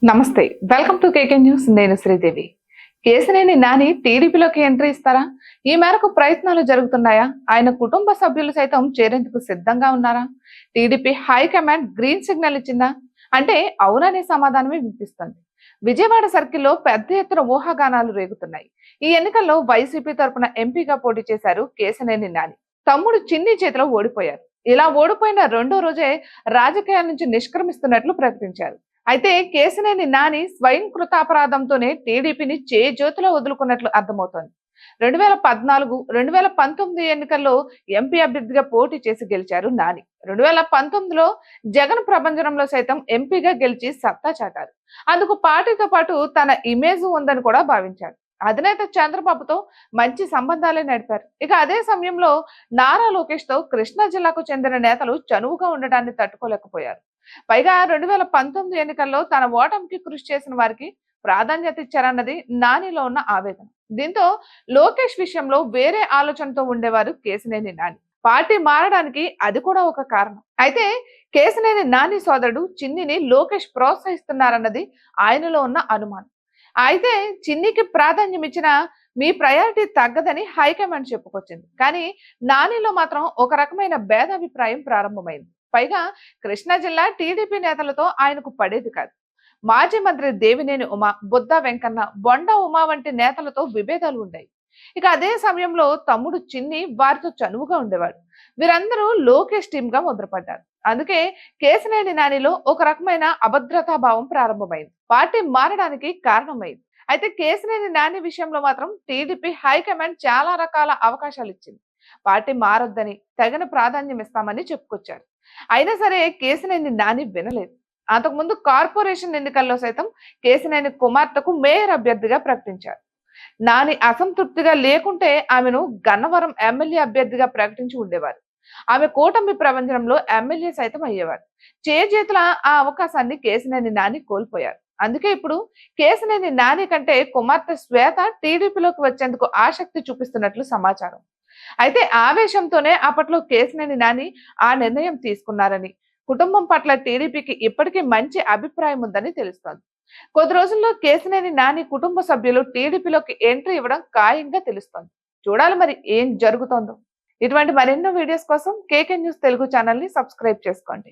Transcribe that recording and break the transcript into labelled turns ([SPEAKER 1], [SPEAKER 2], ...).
[SPEAKER 1] నమస్తే, welcome to KK news. నేను శ్రీదేవి. కేసినేని నాని టీడీపీలోకి ఎంట్రీ ఇస్తారా? ఈ మేరకు ప్రయత్నాలు జరుగుతున్నాయా? ఆయన కుటుంబ సభ్యులు సైతం చేరేందుకు సిద్ధంగా ఉన్నారా? టీడీపీ హైకమాండ్ గ్రీన్ సిగ్నల్ ఇచ్చిందా అంటే అవుననే సమాధానమే వినిపిస్తుంది. విజయవాడ సర్కిల్లో పెద్ద ఎత్తున ఊహాగానాలు రేగుతున్నాయి. ఈ ఎన్నికల్లో వైసీపీ తరపున ఎంపీగా పోటీ చేశారు కేసినేని నాని. తమ్ముడు చిన్ని చేతిలో ఓడిపోయారు. ఇలా ఓడిపోయిన రెండో రోజే రాజకీయాల నుంచి నిష్క్రమిస్తున్నట్లు ప్రకటించారు. అయితే కేసినేని నాని స్వయం కృతాపరాధంతోనే టీడీపీని చేజోతిలో వదులుకున్నట్లు అర్థమవుతోంది. 2014, 2019 ఎన్నికల్లో ఎంపీ అభ్యర్థిగా పోటీ చేసి గెలిచారు నాని. 2019లో జగన్ ప్రభంజనంలో సైతం ఎంపీగా గెలిచి సత్తా చాటారు. అందుకు పార్టీతో పాటు తన ఇమేజ్ ఉందని కూడా భావించారు. అధినేత చంద్రబాబుతో మంచి సంబంధాలే నడిపారు. ఇక అదే సమయంలో నారా లోకేష్ తో కృష్ణా జిల్లాకు చెందిన నేతలు చనువుగా ఉండడాన్ని తట్టుకోలేకపోయారు. పైగా 2019 ఎన్నికల్లో తన ఓటమికి కృషి చేసిన వారికి ప్రాధాన్యత ఇచ్చారన్నది నానిలో ఉన్న ఆవేదన. దీంతో లోకేష్ విషయంలో వేరే ఆలోచనతో ఉండేవారు కేసినేని నాని. పార్టీ మారడానికి అది కూడా ఒక కారణం. అయితే కేసినేని నాని సోదరుడు చిన్నిని లోకేష్ ప్రోత్సహిస్తున్నారన్నది ఆయనలో ఉన్న అనుమానం. అయితే చిన్నికి ప్రాధాన్యం ఇచ్చిన మీ ప్రయారిటీ తగ్గదని హైకమాండ్ చెప్పుకొచ్చింది. కానీ నానిలో మాత్రం ఒక రకమైన భేదాభిప్రాయం ప్రారంభమైంది. పైగా కృష్ణా జిల్లా టీడీపీ నేతలతో ఆయనకు పడేది కాదు. మాజీ మంత్రి దేవినేని ఉమా, బుద్ధా వెంకన్న, బొండా ఉమా వంటి నేతలతో విభేదాలు ఉన్నాయి. ఇక అదే సమయంలో తమ్ముడు చిన్ని వారితో చనువుగా ఉండేవాడు. వీరందరూ లోకేష్ టీమ్ గా ముద్రపడ్డారు. అందుకే కేసినేని నానిలో ఒక రకమైన అభద్రతా భావం ప్రారంభమైంది. పార్టీ మారడానికి కారణమైంది. అయితే కేసినేని నాని విషయంలో మాత్రం టీడీపీ హైకమాండ్ చాలా రకాల అవకాశాలు ఇచ్చింది. పార్టీ మారొద్దని, తగిన ప్రాధాన్యం ఇస్తామని చెప్పుకొచ్చారు. అయినా సరే కేసినేని నాని వినలేదు. అంతకుముందు కార్పొరేషన్ ఎన్నికల్లో సైతం కేసినేని కుమార్తెకు మేయర్ అభ్యర్థిగా ప్రకటించారు. నాని అసంతృప్తిగా లేకుంటే ఆమెను గన్నవరం ఎమ్మెల్యే అభ్యర్థిగా ప్రకటించి ఉండేవారు. ఆమె కూటమి ప్రభంజనంలో ఎమ్మెల్యే సైతం అయ్యేవారు. చేజేతుల ఆ అవకాశాన్ని కేసినేని నాని కోల్పోయారు. అందుకే ఇప్పుడు కేసినేని నాని కంటే కుమార్తె శ్వేత టీడీపీలోకి వచ్చేందుకు ఆసక్తి చూపిస్తున్నట్లు సమాచారం. అయితే ఆవేశంతోనే అప్పట్లో కేసినేని నాని ఆ నిర్ణయం తీసుకున్నారని, కుటుంబం పట్ల టీడీపీకి ఇప్పటికీ మంచి అభిప్రాయం ఉందని తెలుస్తోంది. కొద్ది రోజుల్లో కేసినేని నాని కుటుంబ సభ్యులు టీడీపీలోకి ఎంట్రీ ఇవ్వడం ఖాయంగా తెలుస్తోంది. చూడాలి మరి ఏం జరుగుతోందో. ఇటువంటి మరెన్నో వీడియోస్ కోసం కేకే న్యూస్ తెలుగు ఛానల్ ని సబ్స్క్రైబ్ చేసుకోండి.